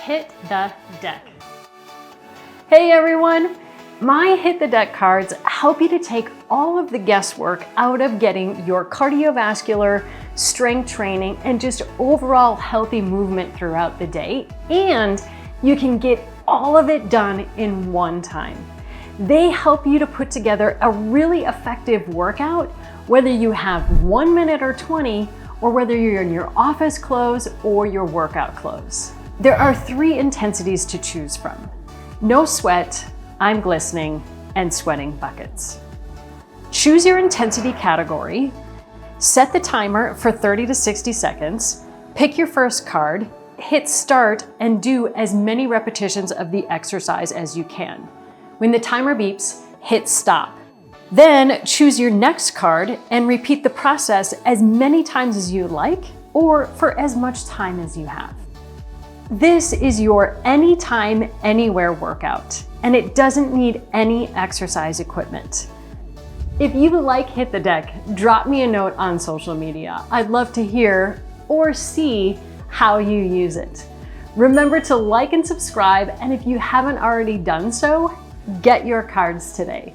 Hit the Deck. Hey everyone! My Hit the Deck cards help you to take all of the guesswork out of getting your cardiovascular, strength training, and just overall healthy movement throughout the day, and you can get all of it done in one time. They help you to put together a really effective workout, whether you have 1 minute or 20, or whether you're in your office clothes or your workout clothes. There are 3 intensities to choose from: no sweat, I'm glistening, and sweating buckets. Choose your intensity category, set the timer for 30 to 60 seconds, pick your first card, hit start, and do as many repetitions of the exercise as you can. When the timer beeps, hit stop. Then choose your next card and repeat the process as many times as you like or for as much time as you have. This is your anytime, anywhere workout, and it doesn't need any exercise equipment. If you like Hit the Deck, drop me a note on social media. I'd love to hear or see how you use it. Remember to like and subscribe, and if you haven't already done so, get your cards today.